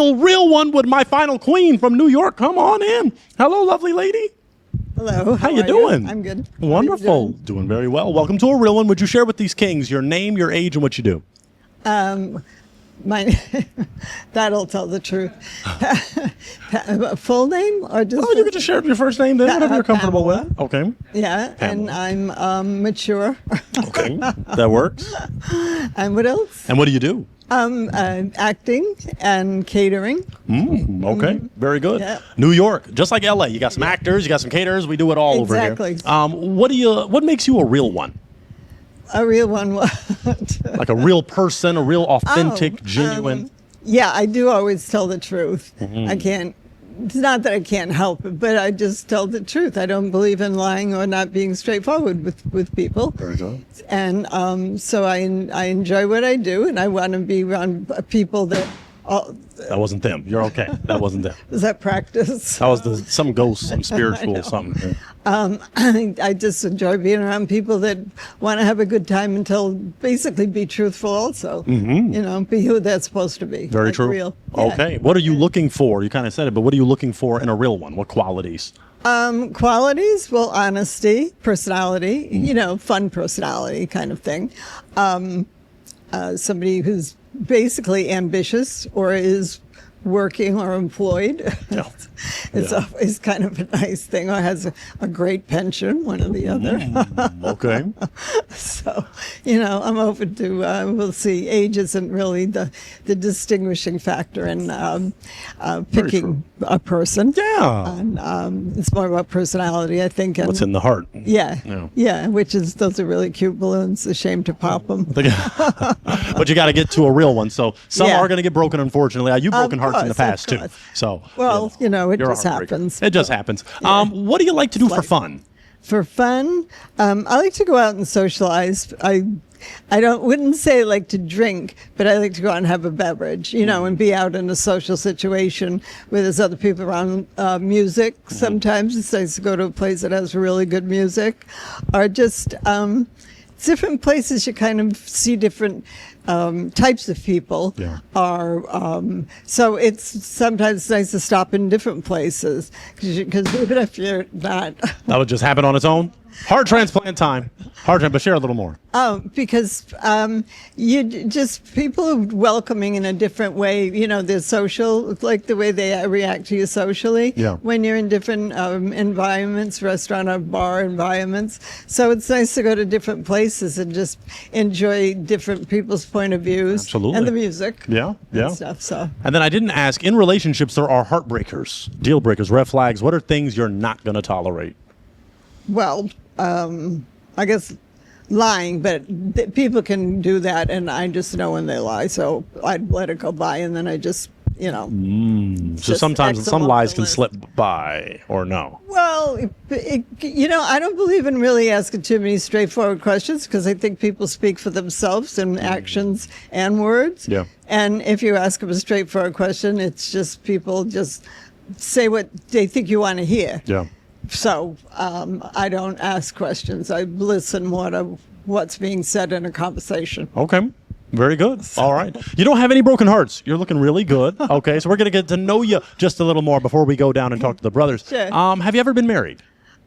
Real one with my final queen from New York. Come on in. Hello, lovely lady. Hello. How you doing? I'm good. Wonderful. Doing very well. Welcome to A Real One. Would you share with these kings your name, your age, and what you do? My that'll tell the truth. Full name or just? Oh, you can just share your first name then, whatever you're comfortable Pamela. with. Okay. Yeah, Pamela. and I'm mature. Okay. That works. And what else? And what do you do? Acting and catering. Okay. Very good. Yeah. New York, just like LA. You got some actors, you got some caterers. We do it all over here. Exactly. What makes you a real one? A real one. What? Like a real person, a real authentic, genuine. Yeah, I do always tell the truth. I can't. It's not that I can't help it, but I just tell the truth. I don't believe in lying or not being straightforward with people. Very good. And so I enjoy what I do, and I want to be around people that. That wasn't them. You're okay. That wasn't them. Is that practice? That was some ghost, some spiritual, something. I just enjoy being around people that want to have a good time and basically be truthful also. You know, be who they're supposed to be. Very like true. Real. Yeah. Okay. What are you looking for? You kind of said it, but what are you looking for in a real one? What qualities? Qualities, well, honesty, personality, you know, fun personality kind of thing. Somebody who's basically ambitious or is working or employed. Yeah. It's always kind of a nice thing, or has a great pension, one or the other. Okay. So, you know, I'm open to, we'll see. Age isn't really the distinguishing factor in picking a person. Yeah. And it's more about personality, I think. And What's in the heart? Yeah, which is, those are really cute balloons. A shame to pop them. But you got to get to a real one. So some are going to get broken, unfortunately. You've broken hearts in the past, too. So, well, you know, it you're a just heartbreaker. happens. It just happens. Yeah. What do you like to do for fun? For fun, I like to go out and socialize. I wouldn't say I like to drink, but I like to go out and have a beverage, you know, and be out in a social situation where there's other people around. Music, sometimes it's nice to go to a place that has really good music, or just different places. You kind of see different types of people. Yeah. So it's sometimes nice to stop in different places, because even if you're not. That would just happen on its own? Heart transplant time. But share a little more. Because you just, people are welcoming in a different way. You know, they're social, like the way they react to you socially. Yeah. When you're in different environments, restaurant or bar environments. So it's nice to go to different places and just enjoy different people's point of views. Absolutely. And the music. Yeah. And stuff. So. And then I didn't ask, in relationships, there are heartbreakers, deal breakers, red flags. What are things you're not going to tolerate? Well, I guess lying, but people can do that, and I just know when they lie, so I'd let it go by, and then I just, you know. So sometimes some lies can slip by, or no? Well, you know, I don't believe in really asking too many straightforward questions, because I think people speak for themselves in actions and words. Yeah. And if you ask them a straightforward question, it's just people just say what they think you want to hear. Yeah. So I don't ask questions. I listen more to what's being said in a conversation. Okay. Very good. All right. You don't have any broken hearts. You're looking really good. Okay. So we're going to get to know you just a little more before we go down and talk to the brothers. Sure. Have you ever been married?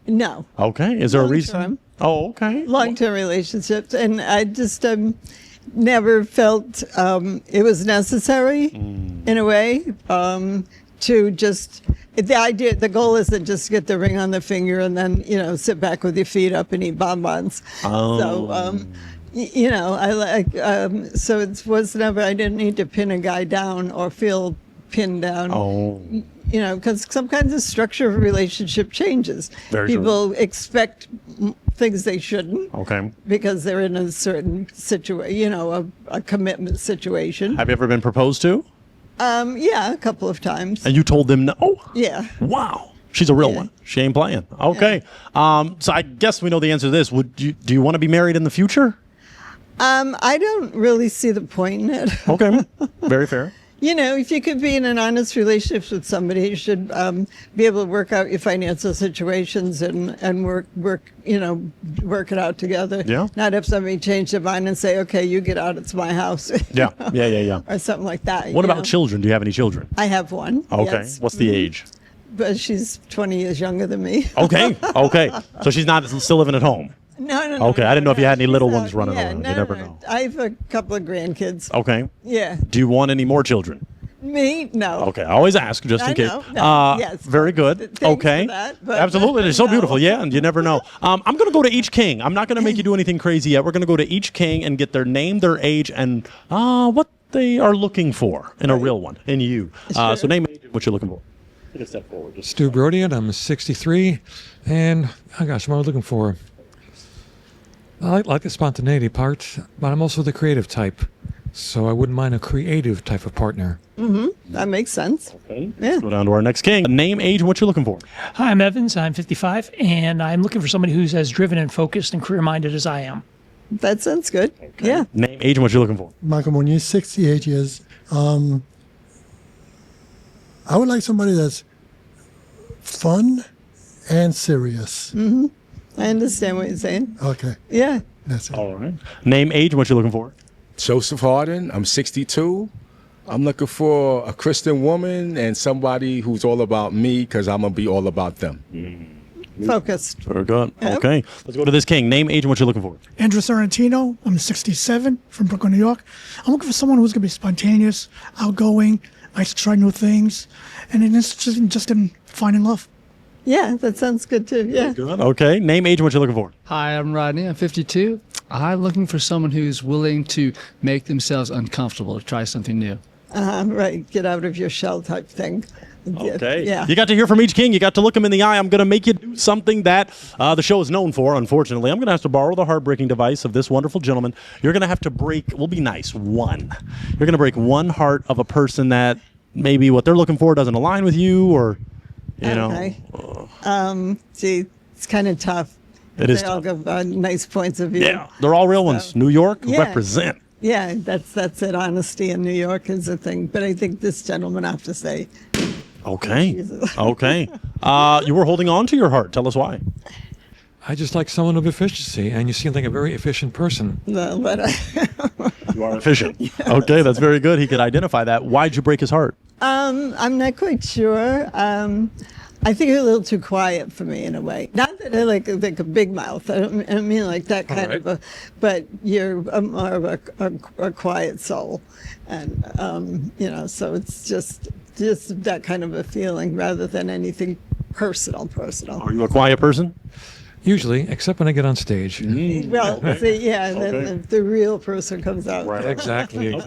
No. Okay. Is there a reason? Long-term. Oh, okay. Long-term relationships. And I just never felt it was necessary in a way to just... The goal isn't just get the ring on the finger and then, you know, sit back with your feet up and eat bonbons. Oh. So, you know, I like, so it was never, I didn't need to pin a guy down or feel pinned down. Oh. You know, because some kinds of structure of a relationship changes. Very true. People expect things they shouldn't. Okay. Because they're in a certain situation, you know, a commitment situation. Have you ever been proposed to? Yeah, a couple of times. And you told them no? Yeah. Wow. She's a real one. She ain't playing. Okay. So I guess we know the answer to this. Do you want to be married in the future? I don't really see the point in it. Okay. Very fair. if you could be in an honest relationship with somebody, you should be able to work out your financial situations and work it out together. Yeah. Not have somebody change their mind and say, okay, you get out, it's my house. Yeah. Yeah. Or something like that. What about children? Do you have any children? I have one. Okay. Yes. What's the age? But she's 20 years younger than me. Okay. So she's not still living at home. No. Okay, I didn't know if you had any little She's ones running around. You never know. I have a couple of grandkids. Okay. Yeah. Do you want any more children? Me? No. Okay, I always ask just in I case. know, no, yes. Very good. Thanks Okay. for that, but Absolutely. It's so no. beautiful. Yeah, and you never know. I'm going to go to each king. I'm not going to make you do anything crazy yet. We're going to go to each king and get their name, their age, and what they are looking for in a real one, in you. Sure. So name, age, and what you're looking for. Take a step forward. Just Stu Brodian, I'm 63, and oh gosh, what am I looking for? I like the spontaneity part, but I'm also the creative type, so I wouldn't mind a creative type of partner. That makes sense. Okay. Yeah. Let's go down to our next king. Name, age, and what you're looking for. Hi, I'm Evans. I'm 55, and I'm looking for somebody who's as driven and focused and career-minded as I am. That sounds good. Yeah. Name, age, and what you're looking for. Michael Moniz, 68 years. I would like somebody that's fun and serious. I understand what you're saying. Okay, Yeah. that's it. All right. Name, age, and what you're looking for. Joseph Harden. I'm 62. I'm looking for a Christian woman and somebody who's all about me because I'm going to be all about them. Focused. Very good. Yep. Okay. Let's go to this king. Name, age, and what you're looking for. Andrew Sorrentino. I'm 67 from Brooklyn, New York. I'm looking for someone who's going to be spontaneous, outgoing, likes to try new things, and just in finding love. Yeah, that sounds good too. Yeah. Good. Okay. Name, age, and what you're looking for. Hi, I'm Rodney. I'm 52. I'm looking for someone who's willing to make themselves uncomfortable to try something new. Right. Get out of your shell type thing. Okay. Yeah. You got to hear from each king. You got to look him in the eye. I'm going to make you do something that the show is known for, unfortunately. I'm going to have to borrow the heartbreaking device of this wonderful gentleman. You're going to have to break, we'll be nice, one. You're going to break one heart of a person that maybe what they're looking for doesn't align with you or, you know. Gee, it's kind of tough. It is They all tough. give nice points of view. Yeah, they're all real ones. New York, Yeah. represent. Yeah, that's it. Honesty in New York is a thing. But I think this gentleman, I have to say, Okay. Jesus. Okay. You were holding on to your heart. Tell us why. I just like someone of efficiency, and you seem like a very efficient person. no, but You are efficient. Okay, that's very good. He could identify that. Why'd you break his heart? I'm not quite sure. I think you're a little too quiet for me in a way. Not that I like a big mouth. I don't mean like that kind right. of a, but you're more of a quiet soul, and so it's just that kind of a feeling rather than anything personal. Are you a quiet person? Usually, except when I get on stage. Well, see, yeah, then the real person comes out. Exactly.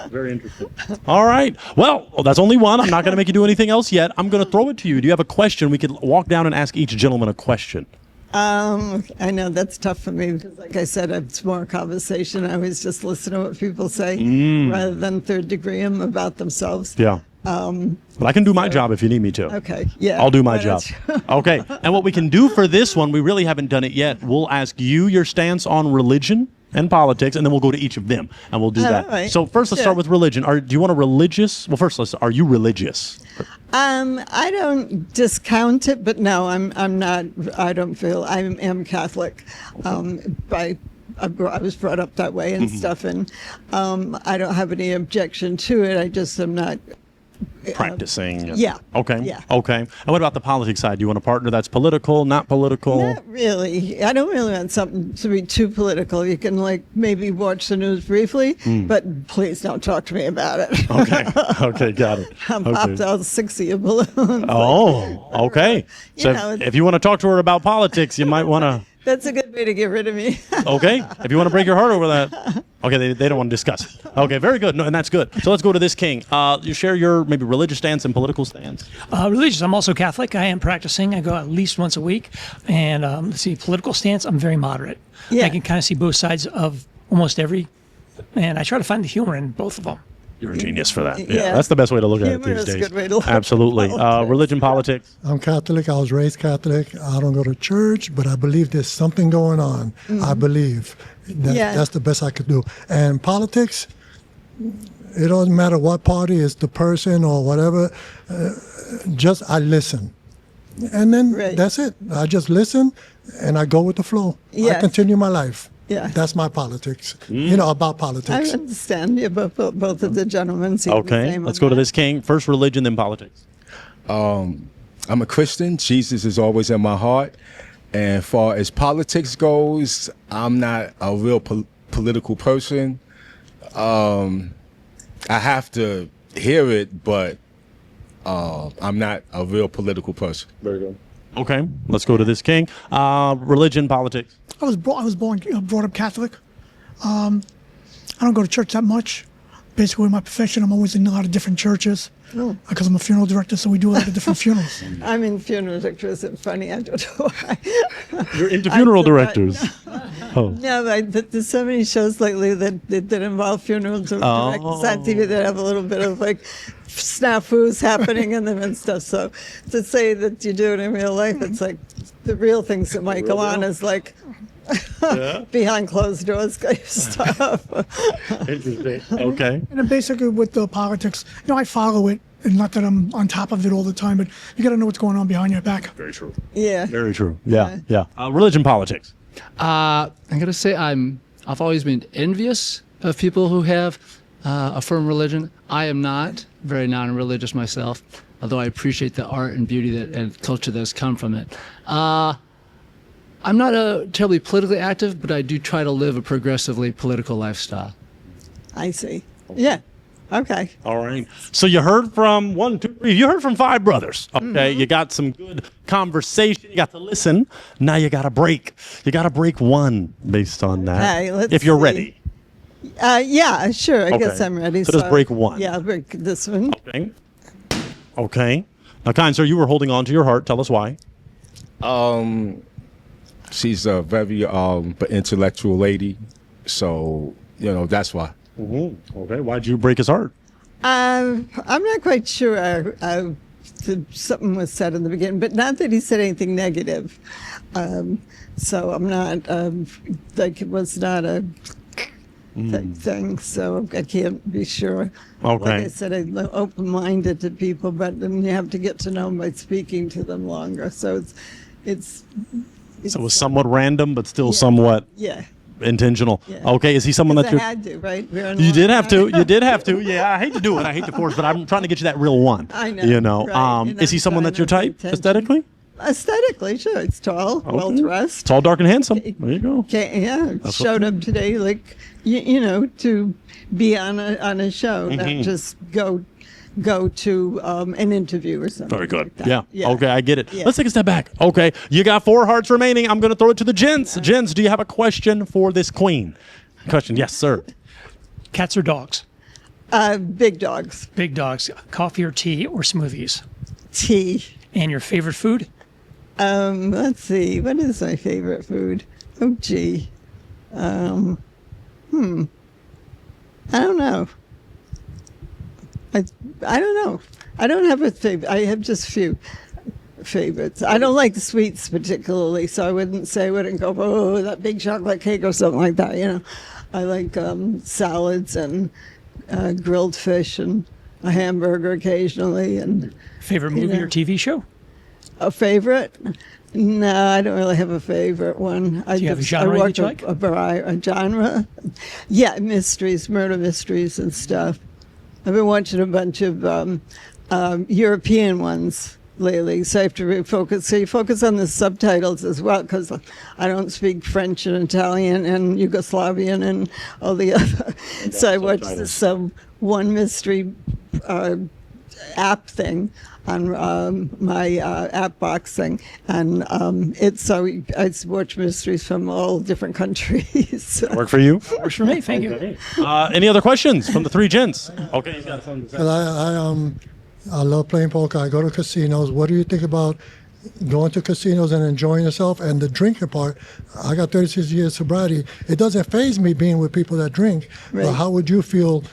Very interesting. All right. Well, that's only one. I'm not going to make you do anything else yet. I'm going to throw it to you. Do you have a question? We could walk down and ask each gentleman a question. I know that's tough for me because, like I said, it's more conversation. I always just listen to what people say rather than third degree them about themselves. Yeah. But I can do my job if you need me to. Okay, yeah. I'll do my Why job. don't you- Okay. And what we can do for this one, we really haven't done it yet. We'll ask you your stance on religion and politics, and then we'll go to each of them, and we'll do that. All right. So first, let's Sure. start with religion. Do you want a religious? Well, first, are you religious? I don't discount it, but no, I'm not. I don't feel I am Catholic. I was brought up that way and stuff, and I don't have any objection to it. I just am not. Practicing. Yeah. Okay. Yeah. Okay. And what about the politics side? Do you want a partner that's political, not political? Not really. I don't really want something to be too political. You can maybe watch the news briefly, but please don't talk to me about it. Okay. Okay. Got it. I popped Okay. out 60 of balloons. Oh, okay. You So know, if you want to talk to her about politics, you might want to. That's a good way to get rid of me. Okay. If you want to break your heart over that. Okay. They don't want to discuss it. Okay. Very good. No, and that's good. So let's go to this king. You share your maybe religious stance and political stance. Religious, I'm also Catholic. I am practicing. I go at least once a week. And let's see, political stance, I'm very moderate. Yeah. I can kind of see both sides of almost every, and I try to find the humor in both of them. You're a genius for that. Yeah. Yeah. That's the best way to look at it Humor these is a days. good way to look at Absolutely. politics. Religion, politics. I'm Catholic. I was raised Catholic. I don't go to church, but I believe there's something going on. I believe. Yeah. That's the best I could do. And politics, It doesn't matter what party is the person or whatever. Just I listen. And then Right. that's it. I just listen and I go with the flow. I Yes. continue my life. Yeah. That's my politics. You know, about I politics. understand. Yeah, both of the gentlemen seem the Okay, same let's on go to that. this king. First religion, then politics. I'm a Christian. Jesus is always in my heart. And far as politics goes, I'm not a real political person. I have to hear it, but I'm not a real political person. Very good. Okay, let's go to this king. Religion, politics. I was brought up Catholic. I don't go to church that much. Basically, my profession, I'm always in a lot of different churches because I'm a funeral director, so we do a lot of different funerals. I'm in funeral directors. It's funny. I don't know why. You're into funeral I'm surprised. directors. Oh. No, there's so many shows lately that involve funerals or directors on TV that have a little bit of like snafus happening in them and stuff. So to say that you do it in real life, it's like the real things that might go on is like behind closed doors kind of stuff. Interesting. Okay. And then basically with the politics, I follow it, and not that I'm on top of it all the time, but you got to know what's going on behind your back. Very true. Yeah. Very true. Yeah. Yeah. Religion, politics. I'm gonna say I've always been envious of people who have a firm religion. I am not very non-religious myself, although I appreciate the art and beauty and culture that's come from it. I'm not terribly politically active, but I do try to live a progressively political lifestyle. I see. Yeah. Okay. All right. So you heard from 1, 2, 3. You heard from 5 brothers. Okay. You got some good conversation. You got to listen. Now you got to break. You got to break one based on that. Okay, let's if you're see. ready. Yeah, sure. I guess Okay. I'm ready. So just break one. Yeah, I'll break this one. Okay. Okay. Now, kind sir, you were holding on to your heart. Tell us why. She's a very intellectual lady, so that's why. Okay. Why'd you break his heart? I'm not quite sure. Something was said in the beginning, but not that he said anything negative. So I'm not like it was not a thing. So I can't be sure. Okay. Like I said, I'm open-minded to people, but then you have to get to know them by speaking to them longer. So it's So it was somewhat random, but still somewhat yeah. intentional. Yeah. Okay. Is he someone that I you're? had to, right? You did have to. You did have to. Yeah. I hate to do it. I hate to force, but I'm trying to get you that real one. I know, You know. right, and Is he I'm someone trying that's your to pay type attention. aesthetically? Aesthetically, sure. It's tall, well dressed. Tall, dark, and handsome. There you go. Okay, yeah, That's showed what- up today, like you know, to be on a show, Mm-hmm. not just go to an interview or something. Very good. like that. Yeah. Okay, I get it. Yeah. Let's take a step back. Okay, you got 4 hearts remaining. I'm going to throw it to the gents. Gents, do you have a question for this queen? Question, yes, sir. Cats or dogs? Big dogs, Big dogs. Coffee or tea or smoothies? tea. And your favorite food? Let's see, what is my favorite food? Oh, gee. I don't know. I don't know. I don't have a favorite. I have just few favorites. I don't like sweets particularly, so I wouldn't go, oh, that big chocolate cake or something like that, you know. I like salads and grilled fish and a hamburger occasionally. And Favorite movie or TV show? a favorite? No, I don't really have a favorite one. Do you have a genre I watch you like? a genre? Yeah, mysteries, murder mysteries and stuff. I've been watching a bunch of European ones lately, so I have to refocus. So you focus on the subtitles as well, because I don't speak French and Italian and Yugoslavian and all the other. So I watched this one mystery app thing on my app box thing, and it's so I watch mysteries from all different countries. Work for you? Works for me. Thank you. Any other questions from the 3 gents? Okay. You got something to say? And I love playing poker. I go to casinos. What do you think about going to casinos and enjoying yourself? And the drinking part, I got 36 years sobriety. It doesn't faze me being with people that drink. Right. But how would you feel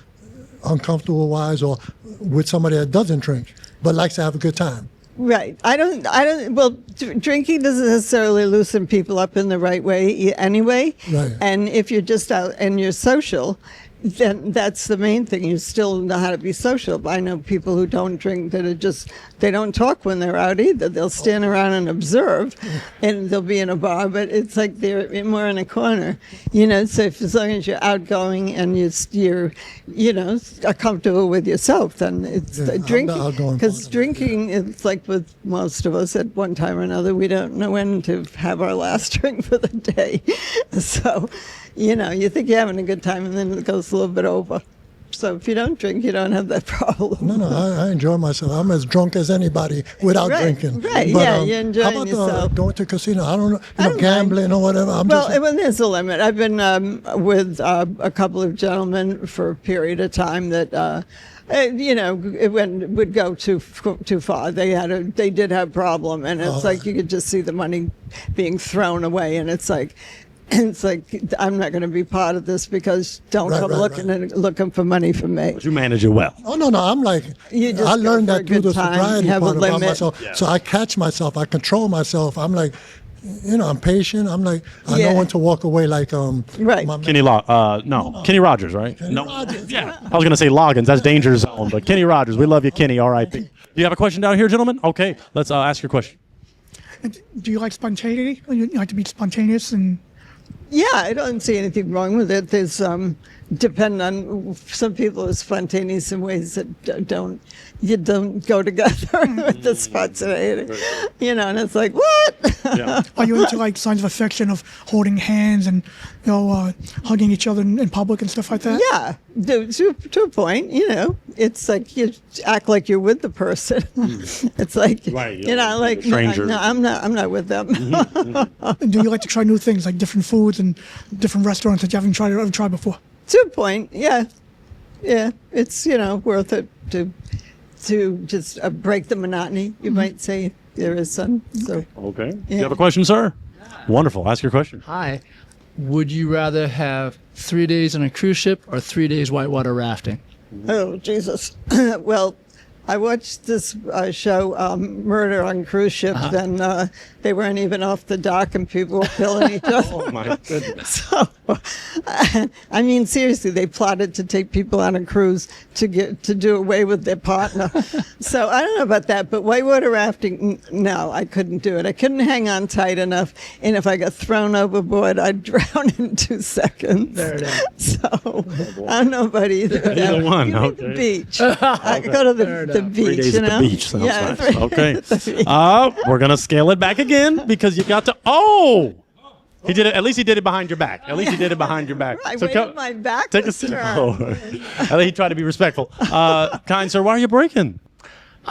uncomfortable wise or with somebody that doesn't drink but likes to have a good time? Right. I don't, well, drinking doesn't necessarily loosen people up in the right way anyway. Right. And if you're just out and you're social, then that's the main thing. You still know how to be social. I know people who don't drink that are just, they don't talk when they're out either. They'll stand around and observe, and they'll be in a bar, but it's like they're more in a corner, so as long as you're outgoing and you're are comfortable with yourself, then it's Yeah, I'm the drinking. outgoing Because part of it, drinking, it's like with most of us at one time or another, we don't know when to have our last drink for the day. So, you think you're having a good time, and then it goes a little bit over. So if you don't drink, you don't have that problem. No, I enjoy myself. I'm as drunk as anybody without Right, drinking. right, yeah, you're how enjoying about yourself. going to casino? I don't know, I don't gambling or whatever. I'm Well, just, there's a limit. I've been with a couple of gentlemen for a period of time that, it would go too far. They did have problem, and it's like you could just see the money being thrown away, and it's like I'm not going to be part of this because don't Right, come right, looking for money from me. But you manage it well. oh, no, I'm like, You just I go learned for a that through good the time, sobriety have a part about limit. myself. Yeah. So I catch myself, I control myself. I'm like, I'm patient. I'm like, I Yeah. know when to walk away. Like, Right. my Kenny Kenny Rogers, right? No. Rogers. Yeah. I was going to say Loggins. That's danger zone. But Kenny Rogers, we love you, Kenny. R.I.P. Do you have a question down here, gentlemen? Okay, let's ask your question. Do you like spontaneity? You like to be spontaneous and Yeah, I don't see anything wrong with it. There's depend on some people are spontaneous in ways that don't go together with the spontaneity. And it's like what? Yeah. are you into like signs of affection of holding hands and hugging each other in public and stuff like that? Yeah, to a point. It's like you act like you're with the person. It's like Right, like strangers. no, I'm not with them. And do you like to try new things like different foods and different restaurants that you haven't tried before? To a point, yeah. It's worth it to just break the monotony. You might say if there is some. So Okay. Do Yeah. you have a question, sir? Wonderful. Ask your question. Hi. Would you rather have 3 days on a cruise ship or 3 days whitewater rafting? oh Jesus. Well, I watched this show, Murder on Cruise Ships, and they weren't even off the dock, and people were killing each other. Oh, my goodness. So, I mean, seriously, they plotted to take people on a cruise to do away with their partner. So I don't know about that, but whitewater rafting, no, I couldn't do it. I couldn't hang on tight enough, and if I got thrown overboard, I'd drown in 2 seconds. There it is. So I don't know about either. of Either them. one, Give me the okay. beach. I go to the beach. 3 days at the beach. Sounds Yeah, nice. Okay. the beach. We're going to scale it back again because you got to. Oh! He did it. At least he did it behind your back. At least he did it behind your back. I So waited my back. take a was seat. turned. Oh. At least he tried to be respectful. Kind sir, why are you breaking?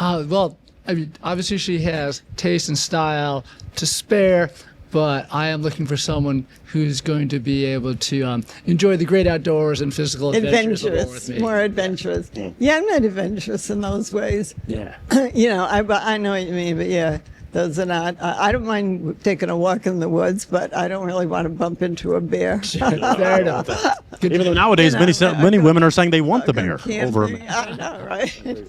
Well, I mean, obviously she has taste and style to spare, but I am looking for someone who's going to be able to enjoy the great outdoors and physical adventures along with Adventurous, me. more adventurous. Yeah, I'm not adventurous in those ways. Yeah. I know what you mean, but yeah, those are not. I don't mind taking a walk in the woods, but I don't really want to bump into a bear. Fair enough. Good Even though nowadays many women are saying they want the bear over a man. I know, right?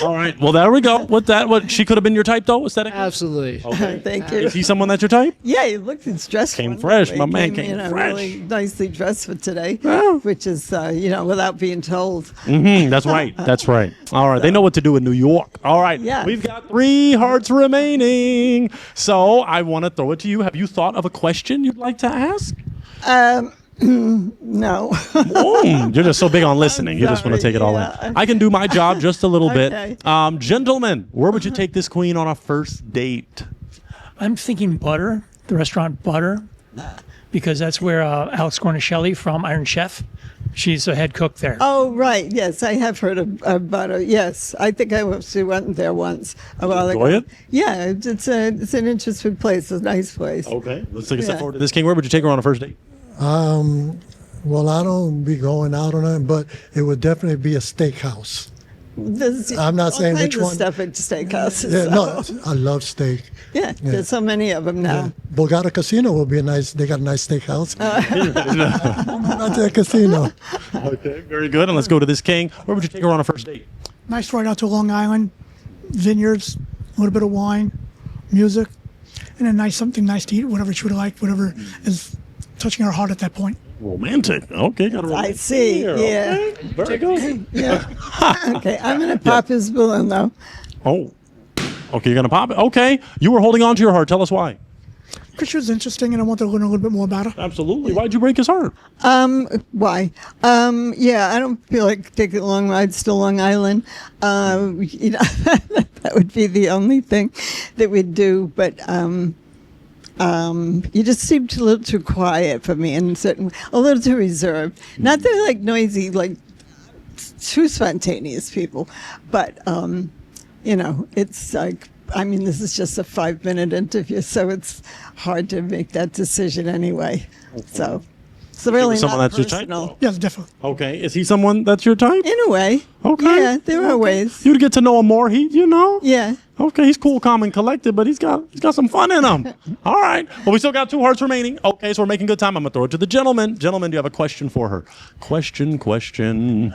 All right. Well, there we go. With that, what she could have been your type though? Was that a Absolutely. Thank you. Is he someone that's your type? Yeah, he looked. He's dressed. Came wonderfully. fresh. My man came fresh. Really nicely dressed for today, Yeah. which is without being told. That's right. That's right. All right. They know what to do in New York. All right. Yeah. We've got 3 hearts remaining. So I want to throw it to you. Have you thought of a question you'd like to ask? No. You're just so big on listening. You just want to sorry. take it all Yeah. in. I can do my job just a little Okay. bit. Gentlemen, where would you take this queen on a first date? I'm thinking Butter, the restaurant Butter, because that's where Alex Cornicelli from Iron Chef, she's a head cook there. Oh, right. Yes, I have heard of Butter. Yes, I think I actually went there once a while ago. Enjoy it? Yeah, it's an interesting place. It's a nice place. Okay. Let's take a step Yeah. forward to this king. Where would you take her on a first date? well, I don't be going out on it, but it would definitely be a steakhouse. There's I'm not all saying kinds which of one. stuff at steakhouses. Yeah, so- no, I love steak. yeah, there's so many of them now. Borgata Casino will be a nice. They got a nice steakhouse. Oh. Not a casino. Okay. Very good. And let's go to this king. Where would you take her on a first date? Nice ride out to Long Island, vineyards, a little bit of wine, music, and then something nice to eat, whatever she would like, whatever is touching her heart at that point. Romantic. Okay, got a I romantic see. here. Yeah. Okay, very good. Yeah. Okay, I'm gonna pop his balloon though. Oh, okay, you're gonna pop it. Okay, you were holding on to your heart. Tell us why. Because she was interesting and I wanted to learn a little bit more about her. Absolutely. Why'd you break his heart? Why? Yeah, I don't feel like taking long rides to Long Island. You know, that would be the only thing that we'd do. But you just seemed a little too quiet for me, and a little too reserved. Not that I like noisy, like too spontaneous people, but you know, it's like. I mean, this is just a 5-minute interview, so it's hard to make that decision anyway. So it's really someone not that's your type, personal. though. Yes, definitely. Okay, is he someone that's your type? In a way. Okay. Yeah, there are ways. You'd get to know him more. You know. Yeah. Okay, he's cool, calm, and collected, but he's got some fun in him. All right. Well, we still got 2 hearts remaining. Okay, so we're making good time. I'm gonna throw it to the gentleman. Gentlemen, do you have a question for her? Question.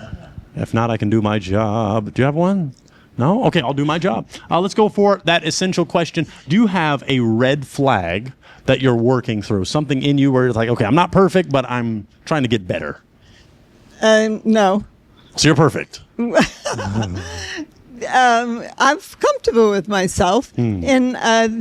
If not, I can do my job. Do you have one? No? Okay, I'll do my job. Let's go for that essential question. Do you have a red flag that you're working through? Something in you where it's like, okay, I'm not perfect, but I'm trying to get better. No. So you're perfect. I'm comfortable with myself, and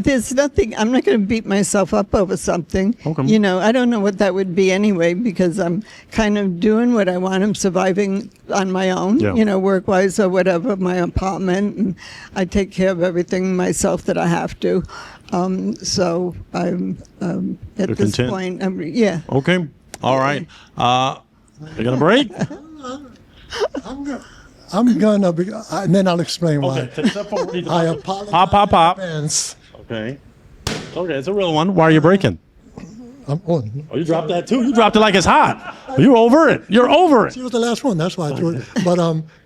there's nothing. I'm not going to beat myself up over something. Okay. You know, I don't know what that would be anyway, because I'm kind of doing what I want. I'm surviving on my own. Yeah. You know, work-wise or whatever. My apartment, and I take care of everything myself that I have to. So I'm at You're this content? point. Yeah. Okay. All right. You're going to break? I'm gonna be, and then I'll explain why. Okay. Take a step forward. I apologize. Pop. in advance. Okay. Okay, it's a real one. Why are you breaking? Oh, Oh, you dropped that too? You dropped it like it's hot. You're over it. You're over it. she was the last one. That's why I threw it. But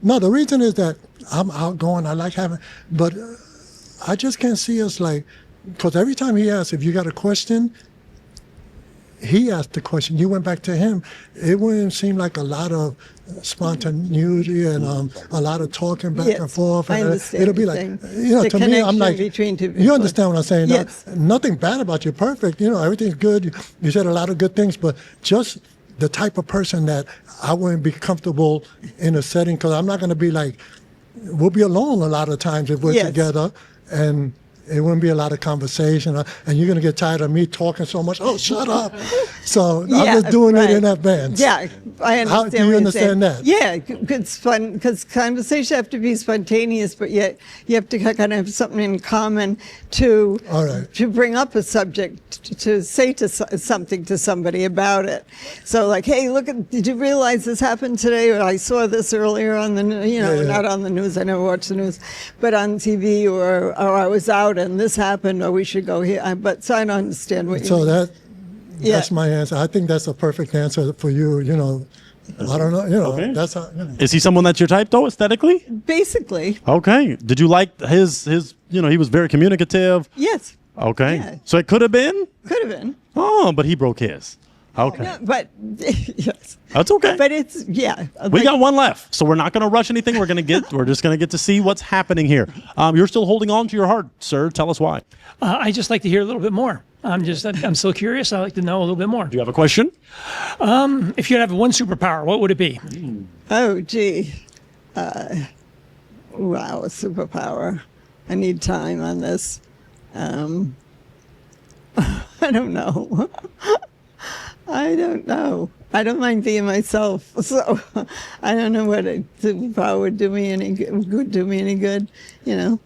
no, the reason is that I'm outgoing. I like having, but I just can't see us like, because every time he asks if you got a question, he asked the question. You went back to him. It wouldn't seem like a lot of spontaneity and a lot of talking back Yes, and forth. I And understand it'll be what like, you're saying. you know, The to me, I'm connection like, between two you people. understand what I'm saying? Yes. Nothing bad about you. Perfect. You know, everything's good. You said a lot of good things, but just the type of person that I wouldn't be comfortable in a setting, because I'm not going to be like, we'll be alone a lot of times if we're Yes. together, and it wouldn't be a lot of conversation, and you're going to get tired of me talking so much. Oh, shut up. So I'm just doing it in advance. Yeah, I understand. How do you what you're understand saying. that? Yeah, it's fun because conversations have to be spontaneous, but yet you have to kind of have something in common to All right. to bring up a subject, to say something to somebody about it. So like, hey, look, did you realize this happened today? Or I saw this earlier on the not on the news. I never watch the news, but on TV, or I was out and this happened, or we should go here. But so I don't understand what you So mean. that's my answer. I think that's a perfect answer for you. You know, I don't know. You know, Okay. that's how. You know. Is he someone that's your type though, aesthetically? Basically, Okay. Did you like his he was very communicative. yes, Okay. Yeah. So it could have been? could have been. Oh, but he broke his. Okay. No, but yes, That's okay. but it's We like- got one left, so we're not going to rush anything. We're just going to get to see what's happening here. You're still holding on to your heart, sir. Tell us why. I just like to hear a little bit more. I'm still curious. I like to know a little bit more. Do you have a question? If you could have one superpower, what would it be? Oh, gee. Wow, a superpower. I need time on this. I don't know. I don't know. I don't mind being myself, so I don't know what a superpower would do me any good. You know,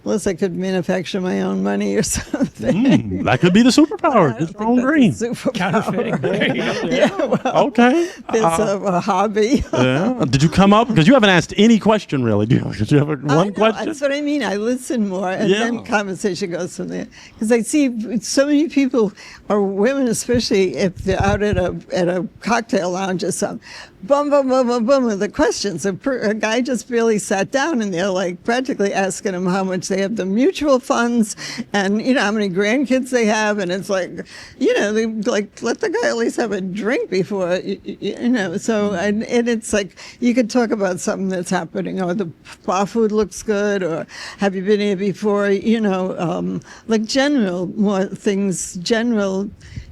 unless I could manufacture my own money or something. That could be the superpower. Just your own dream. Superpower. Counterfeiting. There you go. Yeah, well, Okay. it's a hobby. Yeah. Did you come up? Because you haven't asked any question, really. Did you have I one know, question? That's what I mean. I listen more, and Yeah. then conversation goes from there. Because I see so many people, or women especially, if they're out at a cocktail lounge or something, boom, boom, boom, boom, boom, with the questions. A guy just barely sat down, and they're like practically asking him how much they have the mutual funds, and how many grandkids they have, and it's like, they like let the guy at least have a drink before, So and it's like you could talk about something that's happening, or the bar food looks good, or have you been here before? Like general more things, general.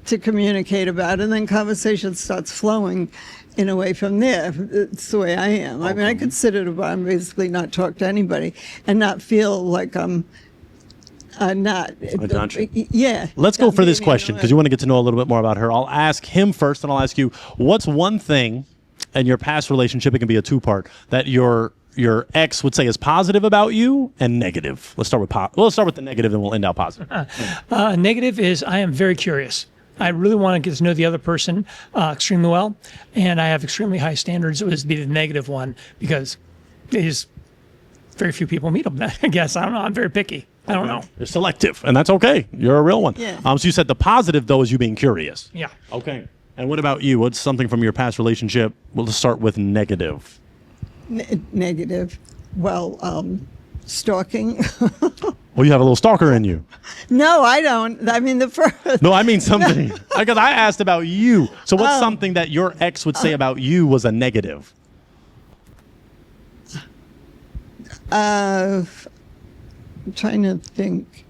to communicate about, and then conversation starts flowing in a way from there. It's the way I am. I mean, I could sit at a bar and basically not talk to anybody and not feel like I'm not. I got you. Yeah. Let's go for this Being question because you want to get to know a little bit more about her. I'll ask him first, and I'll ask you, what's one thing in your past relationship, it can be a two-part, that your ex would say is positive about you and negative? Let's start with the negative, and we'll end out positive. Negative is I am very curious. I really want to get to know the other person extremely well, and I have extremely high standards. It was be the negative one because there's very few people meet them. I guess I don't know. I'm very picky. I don't know. You're selective, and that's okay. You're a real one. Yeah. So you said the positive though is you being curious. Yeah. Okay. And what about you? What's something from your past relationship? We'll just start with negative. Negative. Well, stalking. Well, you have a little stalker in you. No, I don't. I mean, the first. No, I mean something. Because I asked about you. So what's something that your ex would say about you was a negative? I'm trying to think.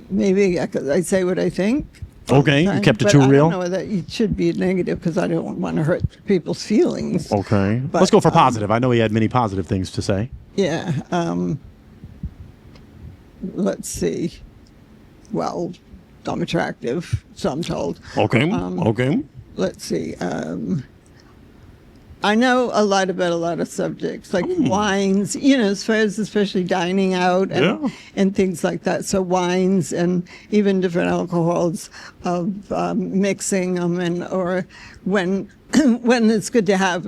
Maybe I say what I think. Okay, you kept it but too I real? don't know that it should be negative because I don't want to hurt people's feelings. Okay. But, Let's go for positive. I know he had many positive things to say. Yeah. Let's see. Well, I'm attractive, so I'm told. Okay. Okay. Let's see. I know a lot about a lot of subjects, like wines, as far as especially dining out and things like that. So wines and even different alcohols of mixing them or when when it's good to have,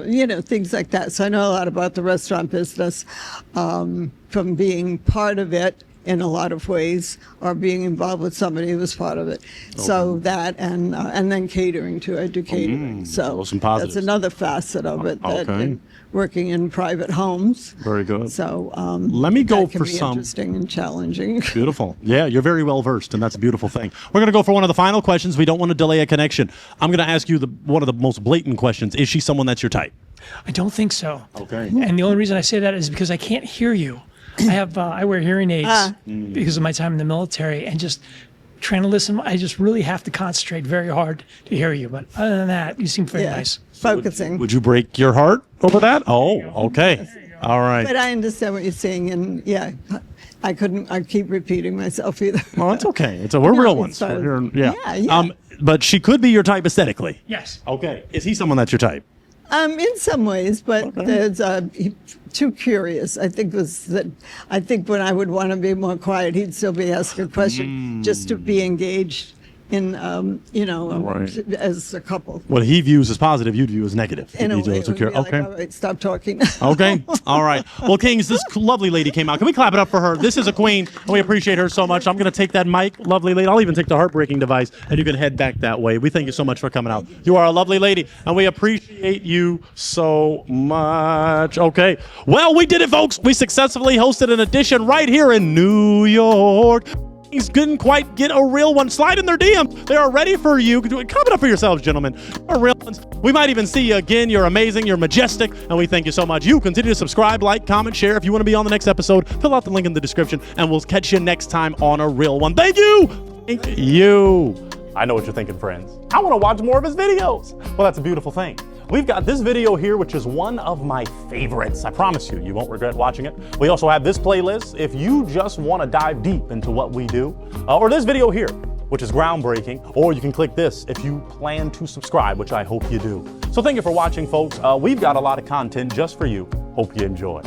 things like that. So I know a lot about the restaurant business from being part of it in a lot of ways, or being involved with somebody who was part of it. Okay. So that and then catering too. I do catering. So some positives. that's another facet of it. That Okay. and working in private homes. Very good. So let me go that can for be some interesting and challenging. Beautiful. Yeah, you're very well versed, and that's a beautiful thing. We're going to go for one of the final questions. We don't want to delay a connection. I'm going to ask you one of the most blatant questions. Is she someone that's your type? I don't think so. Okay. And the only reason I say that is because I can't hear you. I wear hearing aids because of my time in the military, and just trying to listen. I just really have to concentrate very hard to hear you. But other than that, you seem very nice. Focusing. Would you break your heart over that? Oh, okay. All right. But I understand what you're saying, and I keep repeating myself either. Well, it's okay. We're real ones. So, We're here, yeah. But she could be your type aesthetically. Yes. Okay. Is he someone that's your type? In some ways, but there's too curious. I think when I would want to be more quiet, he'd still be asking a question just to be engaged in, Right. as a couple. What he views as positive, you'd view as negative. In a way, it would be like, okay. all right, stop talking. Okay. All right. Well, Kings, this lovely lady came out. Can we clap it up for her? This is a queen, and we appreciate her so much. I'm going to take that mic, lovely lady. I'll even take the heartbreaking device, and you can head back that way. We thank you so much for coming out. You are a lovely lady, and we appreciate you so much. Okay. Well, we did it, folks. We successfully hosted an edition right here in New York. Couldn't quite get a real one. Slide in their DM. They are ready for you. Comment up for yourselves, gentlemen. You're real ones. We might even see you again. You're amazing. You're majestic. And we thank you so much. You continue to subscribe, like, comment, share. If you want to be on the next episode, fill out the link in the description, and we'll catch you next time on a real one. Thank you. Thank you. I know what you're thinking, friends. I want to watch more of his videos. Well, that's a beautiful thing. We've got this video here, which is one of my favorites. I promise you, you won't regret watching it. We also have this playlist if you just want to dive deep into what we do, or this video here, which is groundbreaking, or you can click this if you plan to subscribe, which I hope you do. So thank you for watching, folks. We've got a lot of content just for you. Hope you enjoy.